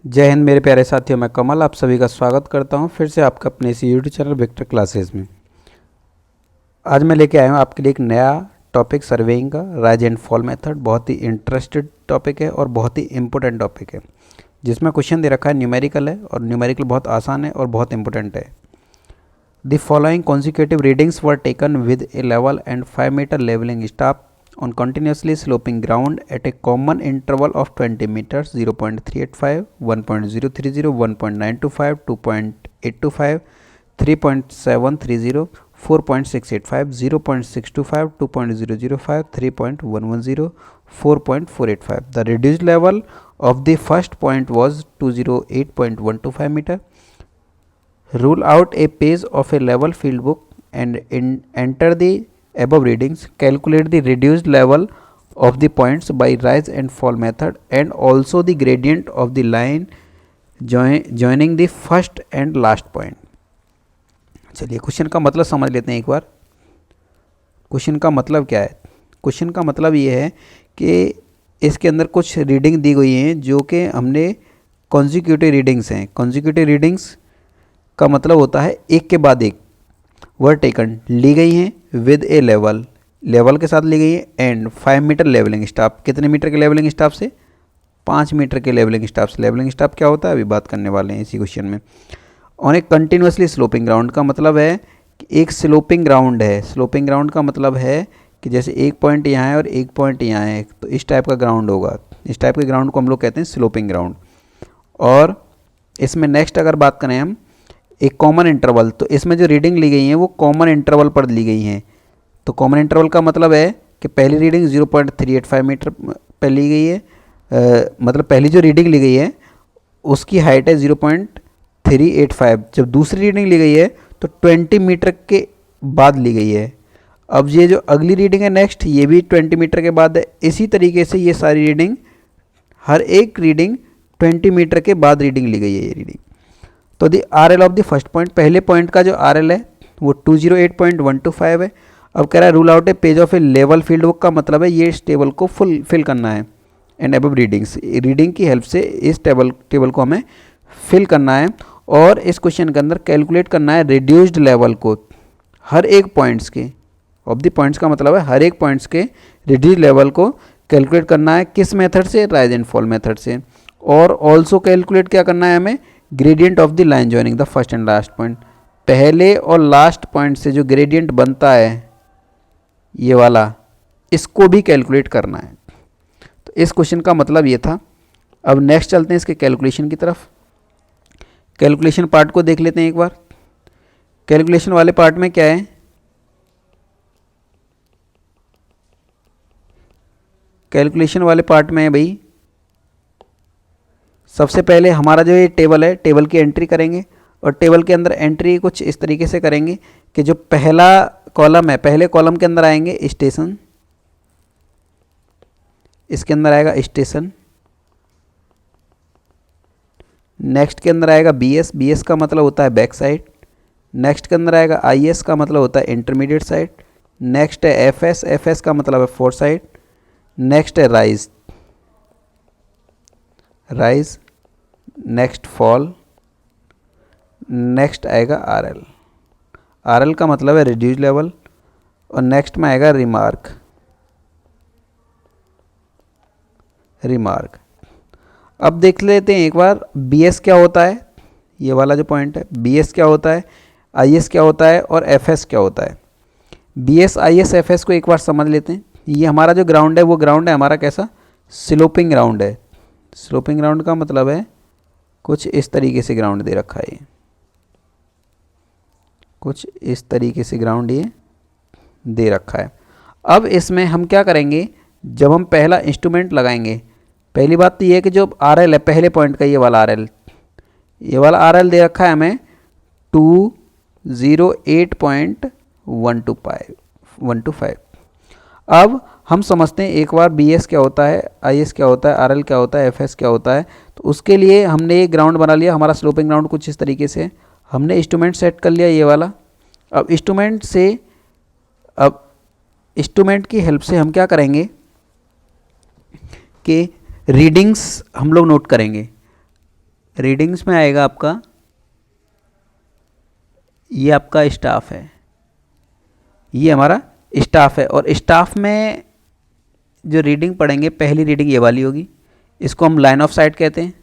जय हिंद मेरे प्यारे साथियों, मैं कमल आप सभी का स्वागत करता हूं फिर से आपका अपने इसी यूट्यूब चैनल विक्टर क्लासेस में। आज मैं लेके आया हूं आपके लिए एक नया टॉपिक सर्वेइंग का राइज एंड फॉल मेथड। बहुत ही इंटरेस्टेड टॉपिक है और बहुत ही इंपॉर्टेंट टॉपिक है, जिसमें क्वेश्चन दे रखा है न्यूमेरिकल है और न्यूमेरिकल बहुत आसान है और बहुत इंपॉर्टेंट है। The following consecutive readings were taken with a level and 5 meter leveling staff on continuously sloping ground at a common interval of 20 meters 0.385, 1.030, 1.925, 2.825, 3.730, 4.685, 0.625, 2.005, 3.110, 4.485. The reduced level of the first point was 208.125 meter. Rule out a page of a level field book and enter the above readings. Calculate the reduced level of the points by rise and fall method and also the gradient of the line joining the first and last point. चलिए question का मतलब समझ लेते हैं एक बार। Question का मतलब क्या है? क्वेश्चन का मतलब ये है कि इसके अंदर कुछ रीडिंग दी गई हैं जो कि हमने कॉन्जिक्यूटिव रीडिंग्स हैं। कॉन्जिक्यूटिव रीडिंग्स का मतलब होता है एक के बाद एक वर टेकन ली गई हैं विद ए लेवल के साथ ली गई है एंड 5 मीटर लेवलिंग स्टाफ। कितने मीटर के लेवलिंग स्टाफ से? 5 मीटर के लेवलिंग स्टाफ से। लेवलिंग स्टाफ क्या होता है अभी बात करने वाले हैं इसी क्वेश्चन में। On A continuously sloping ground का मतलब है कि एक स्लोपिंग ग्राउंड है। स्लोपिंग ग्राउंड का मतलब है कि जैसे एक पॉइंट यहाँ है और एक पॉइंट यहाँ है, तो इस टाइप का ग्राउंड होगा। इस टाइप के ग्राउंड को हम लोग कहते हैं स्लोपिंग ग्राउंड। और इसमें नेक्स्ट अगर बात करें हम एक कॉमन इंटरवल, तो इसमें जो रीडिंग ली गई हैं वो कॉमन इंटरवल पर ली गई हैं। तो कॉमन इंटरवल का मतलब है कि पहली रीडिंग 0.385 मीटर पर ली गई है, मतलब पहली जो रीडिंग ली गई है उसकी हाइट है 0.385। जब दूसरी रीडिंग ली गई है तो 20 मीटर के बाद ली गई है। अब ये जो अगली रीडिंग है नेक्स्ट, ये भी 20 मीटर के बाद है। इसी तरीके से ये सारी रीडिंग, हर एक रीडिंग 20 मीटर के बाद रीडिंग ली गई है ये रीडिंग। तो the R L of the first point, पहले पॉइंट का जो आर एल है वो 208.125 है। अब कह रहा है rule out A page of A level field book का मतलब है ये इस टेबल को फिल करना है एंड अबव रीडिंग्स, रीडिंग की हेल्प से इस टेबल को हमें फिल करना है। और इस क्वेश्चन के अंदर कैलकुलेट करना है रिड्यूस्ड लेवल को हर एक पॉइंट्स के। ऑफ द पॉइंट्स का मतलब है हर एक पॉइंट्स के रिड्यूस्ड लेवल को कैलकुलेट करना है। किस मेथड से? राइज एंड फॉल मेथड से। और ऑल्सो कैलकुलेट क्या करना है हमें? Gradient of the line joining the first and last point. पहले और लास्ट पॉइंट से जो ग्रेडियंट बनता है ये वाला, इसको भी कैलकुलेट करना है। तो इस क्वेश्चन का मतलब ये था। अब नेक्स्ट चलते हैं इसके कैलकुलेशन की तरफ। कैलकुलेशन पार्ट को देख लेते हैं एक बार। कैलकुलेशन वाले पार्ट में क्या है? कैलकुलेशन वाले पार्ट में है भाई, सबसे पहले हमारा जो ये टेबल है, टेबल की एंट्री करेंगे और टेबल के अंदर एंट्री कुछ इस तरीके से करेंगे कि जो पहला कॉलम है, पहले कॉलम के अंदर आएंगे स्टेशन, इसके अंदर आएगा स्टेशन। नेक्स्ट के अंदर आएगा बीएस, बीएस का मतलब होता है बैक साइड। नेक्स्ट के अंदर आएगा आईएस का मतलब होता है इंटरमीडिएट साइड। नेक्स्ट है एफएस, एफएस का मतलब है फोर साइड। नेक्स्ट है rise, rise. Next fall. Next आएगा आरएल, आरएल का मतलब है रिड्यूस लेवल। और नेक्स्ट में आएगा रिमार्क, रिमार्क। अब देख लेते हैं एक बार बीएस क्या होता है, ये वाला जो पॉइंट है बीएस क्या होता है, आईएस क्या होता है और एफएस क्या होता है। बीएस आईएस एफएस को एक बार समझ लेते हैं। ये हमारा जो ग्राउंड है वो ग्राउंड है हमारा कैसा? स्लोपिंग ग्राउंड है। स्लोपिंग ग्राउंड का मतलब है कुछ इस तरीके से ग्राउंड दे रखा है, कुछ इस तरीके से ग्राउंड ये दे रखा है। अब इसमें हम क्या करेंगे, जब हम पहला इंस्ट्रूमेंट लगाएंगे, पहली बात तो ये है कि जो आर एल है पहले पॉइंट का, ये वाला आर एल, ये वाला आर एल दे रखा है हमें 208.125। अब हम समझते हैं एक बार बी एस क्या होता है, आई एस क्या होता है, आर एल क्या होता है, एफ एस क्या होता है। तो उसके लिए हमने एक ग्राउंड बना लिया, हमारा स्लोपिंग ग्राउंड कुछ इस तरीके से। हमने इंस्ट्रूमेंट सेट कर लिया ये वाला। अब इंस्ट्रूमेंट की हेल्प से हम क्या करेंगे कि रीडिंग्स हम लोग नोट करेंगे। रीडिंग्स में आएगा आपका, ये आपका स्टाफ है, ये हमारा स्टाफ है। और स्टाफ में जो रीडिंग पढ़ेंगे, पहली रीडिंग ये वाली होगी, इसको हम लाइन ऑफ साइट कहते हैं,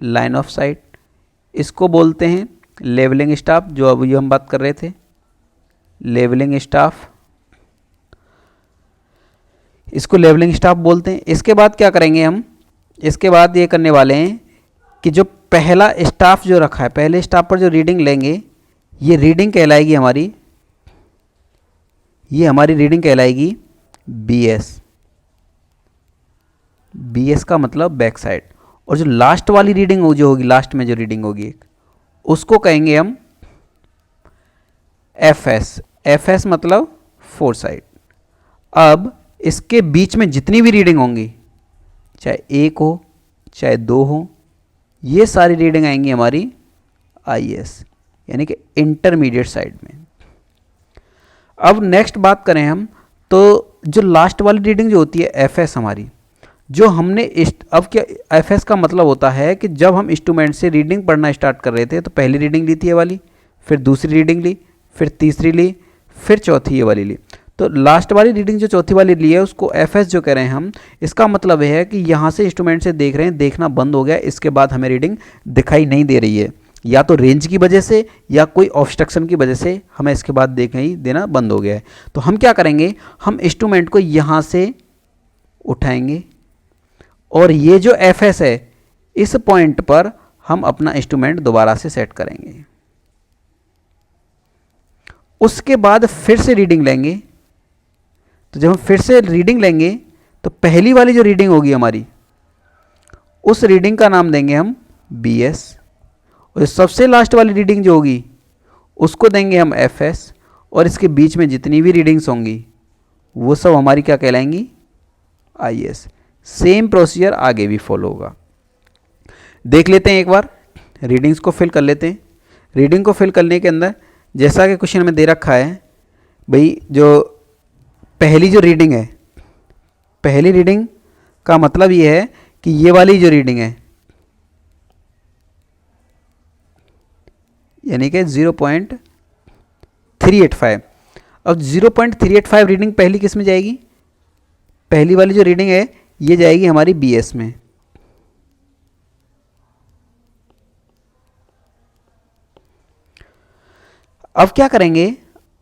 लाइन ऑफ साइट। इसको बोलते हैं लेवलिंग स्टाफ, जो अभी हम बात कर रहे थे, लेवलिंग स्टाफ, इसको लेवलिंग स्टाफ बोलते हैं। इसके बाद क्या करेंगे हम, इसके बाद ये करने वाले हैं कि जो पहला स्टाफ जो रखा है, पहले स्टाफ पर जो रीडिंग लेंगे, ये रीडिंग कहलाएगी हमारी, ये हमारी रीडिंग कहलाएगी BS। BS का मतलब बैक साइड। और जो लास्ट वाली रीडिंग जो होगी, लास्ट में जो रीडिंग होगी एक, उसको कहेंगे हम FS। FS मतलब फोर साइड। अब इसके बीच में जितनी भी रीडिंग होंगी, चाहे 1 हो चाहे 2 हो, ये सारी रीडिंग आएंगी हमारी IS, यानी कि इंटरमीडिएट साइड में। अब नेक्स्ट बात करें हम, तो जो लास्ट वाली रीडिंग जो होती है FS हमारी, जो हमने अब क्या, FS का मतलब होता है कि जब हम इंस्ट्रूमेंट से रीडिंग पढ़ना स्टार्ट कर रहे थे, तो पहली रीडिंग ली थी ये वाली, फिर दूसरी रीडिंग ली, फिर तीसरी ली, फिर चौथी ये वाली ली। तो लास्ट वाली रीडिंग जो चौथी वाली ली है, उसको FS जो कह रहे हैं हम। इसका मतलब है कि यहाँ से इंस्ट्रूमेंट से देख रहे हैं, देखना बंद हो गया, इसके बाद हमें रीडिंग दिखाई नहीं दे रही है, या तो रेंज की वजह से या कोई ऑब्स्ट्रक्शन की वजह से हमें इसके बाद दिखाई देना बंद हो गया है। तो हम क्या करेंगे, हम इंस्ट्रूमेंट को यहाँ से उठाएंगे और ये जो FS है, इस पॉइंट पर हम अपना इंस्ट्रूमेंट दोबारा से सेट करेंगे। उसके बाद फिर से रीडिंग लेंगे। तो जब हम फिर से रीडिंग लेंगे, तो पहली वाली जो रीडिंग होगी हमारी, उस रीडिंग का नाम देंगे हम BS, और सबसे लास्ट वाली रीडिंग जो होगी उसको देंगे हम FS, और इसके बीच में जितनी भी रीडिंग्स होंगी वो सब हमारी क्या कहलाएंगी, IS। सेम प्रोसीजर आगे भी फॉलो होगा। देख लेते हैं एक बार, रीडिंग्स को फिल कर लेते हैं। रीडिंग को फिल करने के अंदर जैसा कि क्वेश्चन में दे रखा है, भाई जो पहली जो रीडिंग है, पहली रीडिंग का मतलब ये है कि ये वाली जो रीडिंग है, यानी कि 0.385। अब 0.385 रीडिंग पहली किस में जाएगी, पहली वाली जो रीडिंग है ये जाएगी हमारी BS में। अब क्या करेंगे,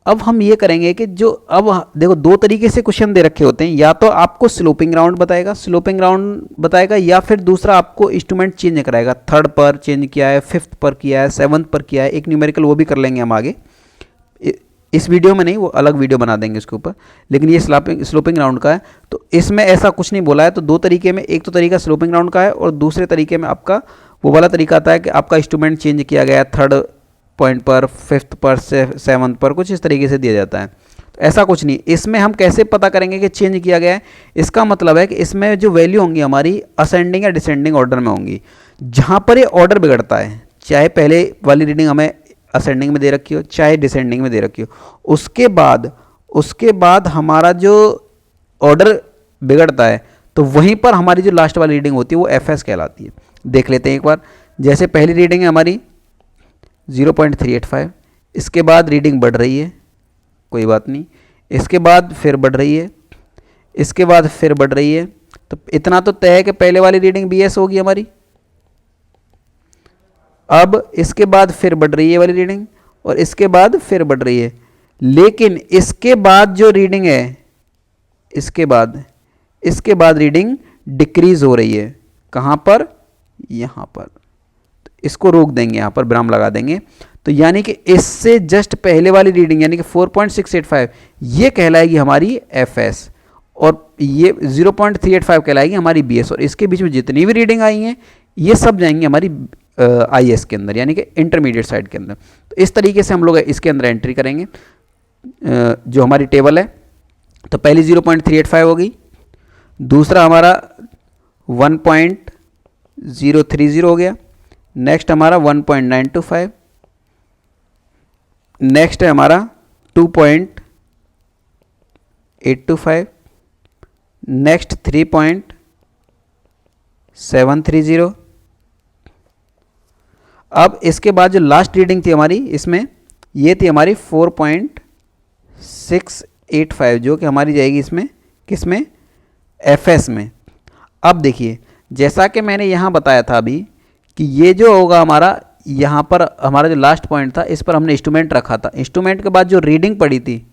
अब हम ये करेंगे कि जो, अब देखो दो तरीके से क्वेश्चन दे रखे होते हैं, या तो आपको स्लोपिंग राउंड बताएगा, स्लोपिंग राउंड बताएगा, या फिर दूसरा आपको इंस्ट्रूमेंट चेंज कराएगा, थर्ड पर चेंज किया है, फिफ्थ पर किया है, सेवन्थ पर किया है, एक न्यूमेरिकल वो भी कर लेंगे हम आगे, इस वीडियो में नहीं, वो अलग वीडियो बना देंगे उसके ऊपर। लेकिन ये स्लोपिंग राउंड का है, तो इसमें ऐसा कुछ नहीं बोला है। तो दो तरीके में, एक तो तरीका स्लोपिंग राउंड का है, और दूसरे तरीके में आपका वो वाला तरीका आता है कि आपका इंस्ट्रूमेंट चेंज किया गया है, थर्ड पॉइंट पर, फिफ्थ पर, सेवन्थ पर, कुछ इस तरीके से दिया जाता है। तो ऐसा कुछ नहीं। इसमें हम कैसे पता करेंगे कि चेंज किया गया है, इसका मतलब है कि इसमें जो वैल्यू होंगी हमारी असेंडिंग या डिसेंडिंग ऑर्डर में होंगी। जहाँ पर ये ऑर्डर बिगड़ता है, चाहे पहले वाली रीडिंग हमें असेंडिंग में दे रखी हो, चाहे डिसेंडिंग में दे रखी हो, उसके बाद हमारा जो ऑर्डर बिगड़ता है, तो वहीं पर हमारी जो लास्ट वाली रीडिंग होती है वो FS कहलाती है। देख लेते हैं एक बार। जैसे पहली रीडिंग है हमारी 0.385, इसके बाद रीडिंग बढ़ रही है, कोई बात नहीं, इसके बाद फिर बढ़ रही है, इसके बाद फिर बढ़ रही है। तो इतना तो तय है कि पहले वाली रीडिंग BS होगी हमारी। अब इसके बाद फिर बढ़ रही है वाली रीडिंग, और इसके बाद फिर बढ़ रही है। लेकिन इसके बाद जो रीडिंग है, इसके बाद रीडिंग डिक्रीज हो रही है। कहाँ पर, यहाँ पर। तो इसको रोक देंगे, यहाँ पर विराम लगा देंगे। तो यानी कि इससे जस्ट पहले वाली रीडिंग यानी कि 4.685 ये कहलाएगी हमारी FS, और ये 0.385 कहलाएगी हमारी BS, और इसके बीच में जितनी भी रीडिंग आई हैं ये सब जाएंगी हमारी IS के अंदर, यानी कि इंटरमीडिएट साइड के अंदर। तो इस तरीके से हम लोग इसके अंदर एंट्री करेंगे जो हमारी टेबल है। तो पहली 0.385 होगी, दूसरा हमारा 1.030 हो गया, नेक्स्ट हमारा 1.925, नेक्स्ट है हमारा 2.825, नेक्स्ट 3.125, 730। अब इसके बाद जो लास्ट रीडिंग थी हमारी इसमें, ये थी हमारी 4.685, जो कि हमारी जाएगी इसमें किस में, एफएस में। अब देखिए, जैसा कि मैंने यहाँ बताया था अभी कि ये जो होगा हमारा, यहाँ पर हमारा जो लास्ट पॉइंट था, इस पर हमने इंस्ट्रूमेंट रखा था। इंस्ट्रूमेंट के बाद जो रीडिंग पड़ी थी,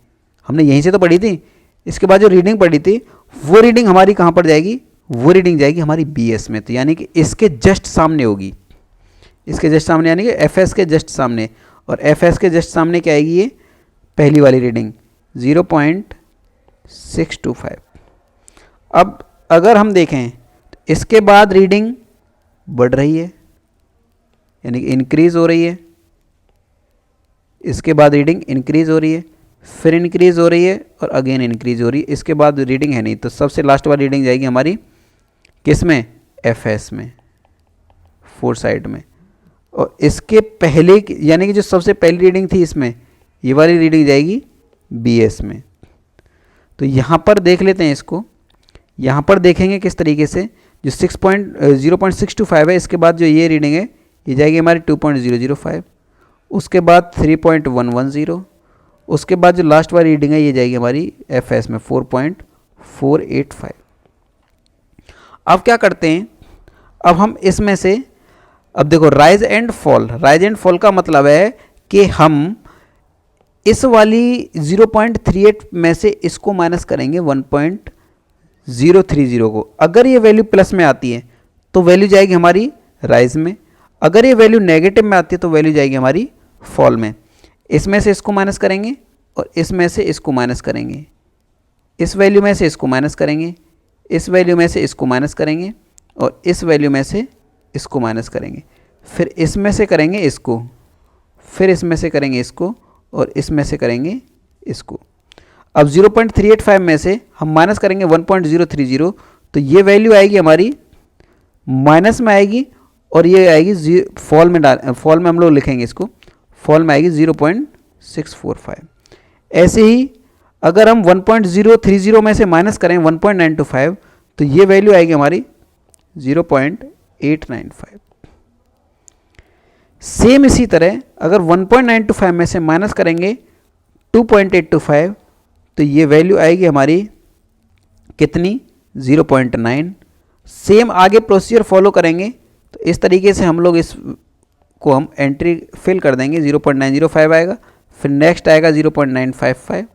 हमने यहीं से तो पढ़ी थी, इसके बाद जो रीडिंग पड़ी थी वो रीडिंग हमारी कहाँ पर जाएगी, वो रीडिंग जाएगी हमारी बीएस में। तो यानी कि इसके जस्ट सामने होगी, इसके जस्ट सामने, यानी कि एफएस के जस्ट सामने। और एफएस के जस्ट सामने क्या आएगी, ये पहली वाली रीडिंग 0.625। अब अगर हम देखें तो इसके बाद रीडिंग बढ़ रही है, यानी कि इंक्रीज हो रही है। इसके बाद रीडिंग इंक्रीज हो रही है, फिर इंक्रीज हो रही है और अगेन इंक्रीज हो रही है। इसके बाद रीडिंग है नहीं, तो सबसे लास्ट वाली रीडिंग जाएगी हमारी किस में, एफएस में, 4 साइड में। और इसके पहले यानी कि जो सबसे पहली रीडिंग थी इसमें, ये वाली रीडिंग जाएगी बीएस में। तो यहाँ पर देख लेते हैं इसको, यहाँ पर देखेंगे किस तरीके से, जो 0.625 है, इसके बाद जो ये रीडिंग है ये जाएगी हमारी 2.005, उसके बाद 3.110, उसके बाद जो लास्ट वाली रीडिंग है ये जाएगी हमारी एफएस में 4.485। अब क्या करते हैं, अब हम इसमें से, अब देखो rise and fall, rise and fall का मतलब है कि हम इस वाली 0.38 में से इसको माइनस करेंगे 1.030 को। अगर ये वैल्यू प्लस में आती है तो वैल्यू जाएगी हमारी राइज में, अगर ये वैल्यू नेगेटिव में आती है तो वैल्यू जाएगी हमारी फॉल में। इसमें से इसको माइनस करेंगे और इसमें से इसको माइनस करेंगे, इस वैल्यू में से इसको माइनस करेंगे, इस वैल्यू में से इसको माइनस करेंगे और इस वैल्यू में से इसको माइनस करेंगे, फिर इसमें से करेंगे इसको, फिर इसमें से करेंगे इसको और इसमें से करेंगे इसको। अब 0.385 में से हम माइनस करेंगे 1.030, तो ये वैल्यू आएगी हमारी माइनस में आएगी और ये आएगी फॉल में, फॉल में हम लोग लिखेंगे इसको, फॉल में आएगी 0.645। ऐसे ही अगर हम 1.030 में से माइनस करें 1.925, तो ये वैल्यू आएगी हमारी 0.895। सेम इसी तरह अगर 1.925 में से माइनस करेंगे 2.825, तो ये वैल्यू आएगी हमारी कितनी, 0.9। सेम आगे प्रोसीजर फॉलो करेंगे, तो इस तरीके से हम लोग इसको हम एंट्री फिल कर देंगे। 0.905 आएगा, फिर नेक्स्ट आएगा 0.955,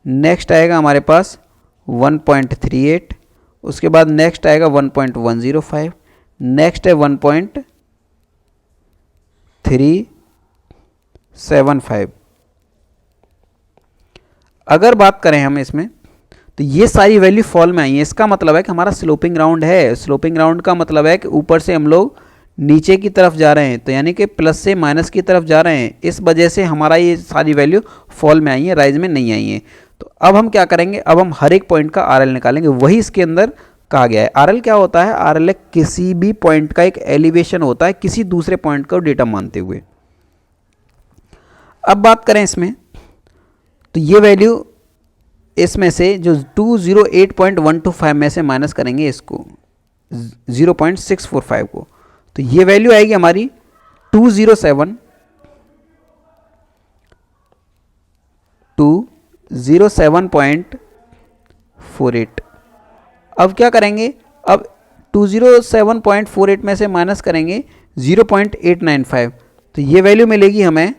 नेक्स्ट आएगा हमारे पास 1.38, उसके बाद नेक्स्ट आएगा 1.105, नेक्स्ट है 1.375। अगर बात करें हम इसमें, तो ये सारी वैल्यू फॉल में आई है। इसका मतलब है कि हमारा स्लोपिंग राउंड है। स्लोपिंग राउंड का मतलब है कि ऊपर से हम लोग नीचे की तरफ जा रहे हैं, तो यानी कि प्लस से माइनस की तरफ जा रहे हैं। इस वजह से हमारा ये सारी वैल्यू फॉल में आई है, राइज में नहीं आई है। तो अब हम क्या करेंगे, अब हम हर एक पॉइंट का आरएल निकालेंगे। वही इसके अंदर कहा गया है। आरएल क्या होता है, आरएल किसी भी पॉइंट का एक एलिवेशन होता है किसी दूसरे पॉइंट का डेटा मानते हुए। अब बात करें इसमें, तो ये वैल्यू इसमें से जो 208.125 में से माइनस करेंगे इसको 0.645 को, तो ये वैल्यू आएगी हमारी 207.48। अब क्या करेंगे, अब 207.48 में से माइनस करेंगे 0.895, तो ये वैल्यू मिलेगी हमें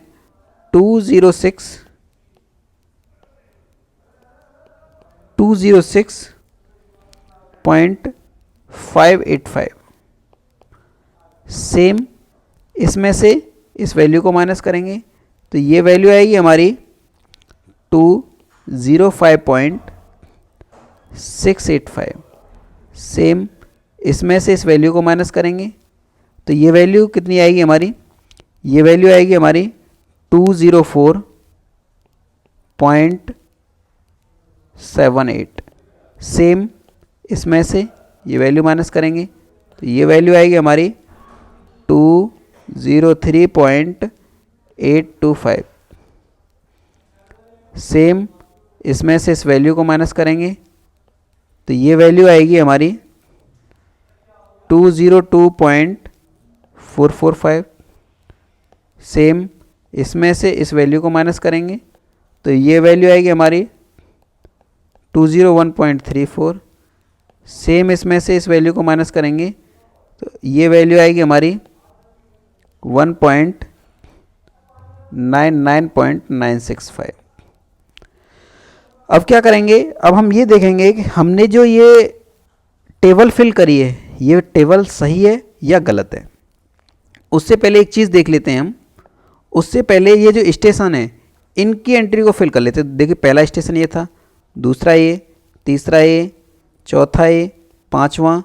206.585। सेम इसमें से इस वैल्यू को माइनस करेंगे, तो ये वैल्यू आएगी हमारी 205.685। सेम इसमें से इस वैल्यू को माइनस करेंगे, तो ये वैल्यू कितनी आएगी हमारी, ये वैल्यू आएगी हमारी 204.78। सेम इसमें से ये वैल्यू माइनस करेंगे, तो ये वैल्यू आएगी हमारी 203.825। सेम इसमें से इस वैल्यू को माइनस करेंगे, तो ये वैल्यू आएगी हमारी 202.445। सेम इसमें से इस वैल्यू को माइनस करेंगे तो ये वैल्यू आएगी हमारी 201.34। सेम इसमें से इस वैल्यू को माइनस करेंगे तो ये वैल्यू आएगी हमारी 199.965। अब क्या करेंगे, अब हम ये देखेंगे कि हमने जो ये टेबल फिल करी है ये टेबल सही है या गलत है। उससे पहले एक चीज़ देख लेते हैं हम। उससे पहले ये जो स्टेशन है इनकी एंट्री को फिल कर लेते हैं। देखिए पहला स्टेशन ये था, दूसरा ये, तीसरा ये, चौथा ये, पाँचवां,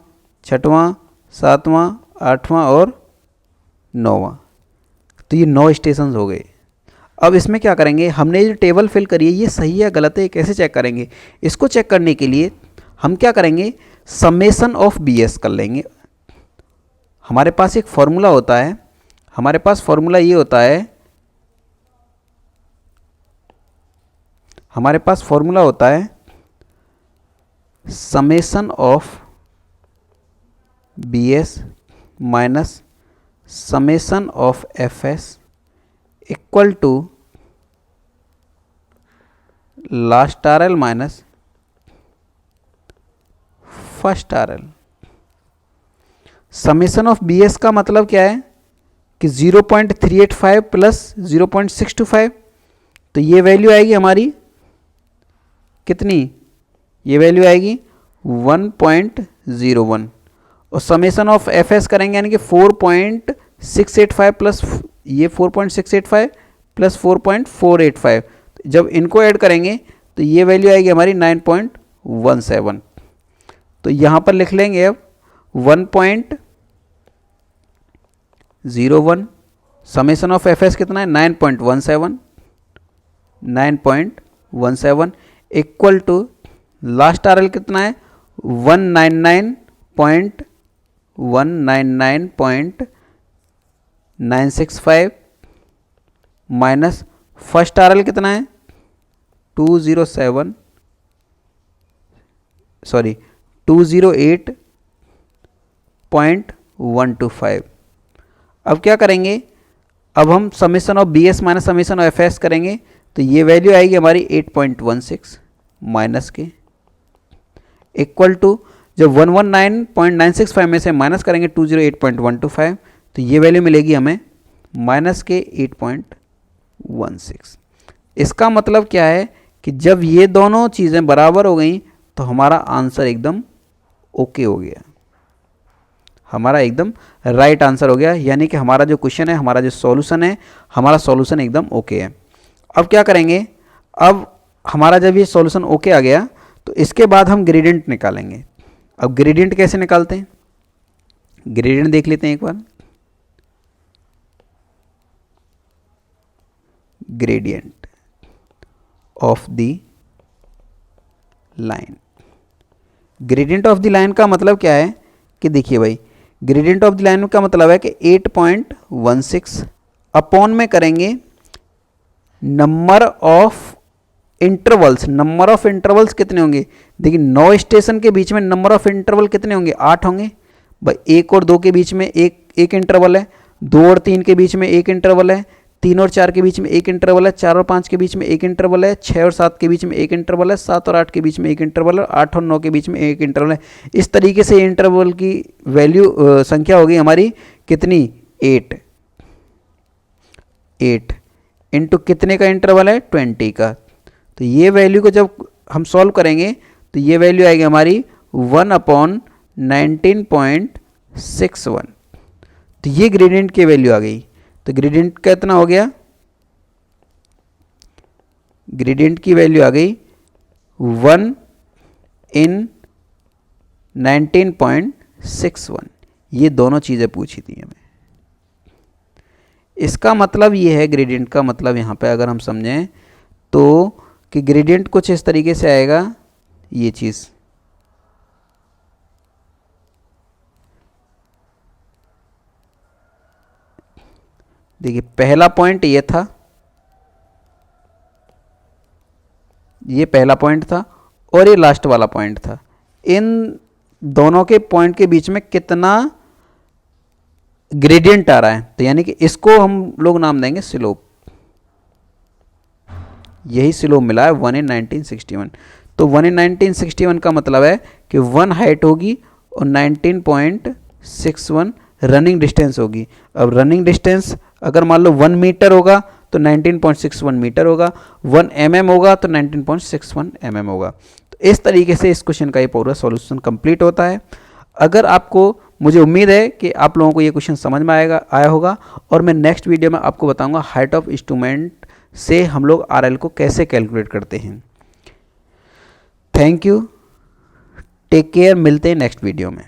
छठवां, सातवां, आठवां और नौवां। तो ये 9 स्टेशन हो गए। अब इसमें क्या करेंगे, हमने जो टेबल फिल करी है ये सही है गलत है, कैसे चेक करेंगे। इसको चेक करने के लिए हम क्या करेंगे, समेशन ऑफ BS कर लेंगे। हमारे पास एक फॉर्मूला होता है, हमारे पास फॉर्मूला ये होता है, हमारे पास फॉर्मूला होता है summation of BS minus summation of FS equal to last RL minus first RL। Summation of BS का मतलब क्या है कि 0.385 प्लस 0.625, तो ये वैल्यू आएगी हमारी कितनी, ये वैल्यू आएगी 1.01। और समेशन ऑफ FS करेंगे यानी कि 4.685 प्लस ये 4.685 प्लस 4.485, जब इनको ऐड करेंगे तो ये वैल्यू आएगी हमारी 9.17। तो यहाँ पर लिख लेंगे अब 1.01 समेशन ऑफ FS कितना है 9.17, 9.17 इक्वल टू लास्ट RL कितना है 199.965 माइनस फर्स्ट RL कितना है 208.125। अब क्या करेंगे, अब हम summation of BS minus summation of FS करेंगे तो ये वैल्यू आएगी हमारी 8.16 माइनस के इक्वल टू, जब 119.965 में से माइनस करेंगे 208.125 तो ये वैल्यू मिलेगी हमें माइनस के 8.16। इसका मतलब क्या है कि जब ये दोनों चीज़ें बराबर हो गई तो हमारा आंसर एकदम ओके हो गया, हमारा एकदम राइट आंसर हो गया। यानी कि हमारा जो क्वेश्चन है, हमारा जो सॉल्यूशन है, हमारा सॉल्यूशन एकदम ओके है। अब क्या करेंगे, अब हमारा जब ये सॉल्यूशन ओके आ गया तो इसके बाद हम ग्रेडियंट निकालेंगे। अब ग्रेडियंट कैसे निकालते हैं, ग्रेडियंट देख लेते हैं एक बार। Gradient of the line, gradient of the line का मतलब क्या है कि देखिए भाई, ग्रेडियंट ऑफ द लाइन का मतलब है कि 8.16 अपॉन में करेंगे number of intervals. Number of intervals कितने होंगे, देखिए 9 स्टेशन के बीच में नंबर ऑफ इंटरवल कितने होंगे, 8 होंगे भाई। 1 और 2 के बीच में एक इंटरवल है, 2 और 3 के बीच में एक इंटरवल है, 3 और 4 के बीच में एक इंटरवल है, 4 और 5 के बीच में एक इंटरवल है, 6 और 7 के बीच में एक इंटरवल है, 7 और 8 के बीच में एक इंटरवल है, 8 और 9 के बीच में एक इंटरवल है। इस तरीके से इंटरवल की वैल्यू संख्या होगी हमारी कितनी, 8 इंटू कितने का इंटरवल है, 20 का। तो ये वैल्यू को जब हम सॉल्व करेंगे तो ये वैल्यू आएगी हमारी 1/19.61। तो ये ग्रेडियंट की वैल्यू आ गई। तो ग्रेडियंट कितना हो गया, ग्रेडियंट की वैल्यू आ गई 1/19.61। ये दोनों चीज़ें पूछी थी हमें। इसका मतलब ये है, ग्रेडियंट का मतलब यहाँ पे अगर हम समझें तो कि ग्रेडियंट कुछ इस तरीके से आएगा, ये चीज़ देखिए, पहला पॉइंट ये था, ये पहला पॉइंट था और ये लास्ट वाला पॉइंट था। इन दोनों के पॉइंट के बीच में कितना ग्रेडियंट आ रहा है, तो यानी कि इसको हम लोग नाम देंगे स्लोप। यही स्लोप मिला है 1 in 1961। तो 1 in 1961 का मतलब है कि 1 हाइट होगी और 19.61 रनिंग डिस्टेंस होगी। अब रनिंग डिस्टेंस अगर मान लो 1 मीटर होगा तो 19.61 मीटर होगा, 1 mm होगा तो 19.61 mm होगा। तो इस तरीके से इस क्वेश्चन का ये पूरा सॉल्यूशन कंप्लीट होता है। अगर आपको, मुझे उम्मीद है कि आप लोगों को ये क्वेश्चन समझ में आया होगा, और मैं नेक्स्ट वीडियो में आपको बताऊंगा हाइट ऑफ इंस्ट्रूमेंट से हम लोग RL को कैसे कैलकुलेट करते हैं। थैंक यू, टेक केयर, मिलते हैं नेक्स्ट वीडियो में।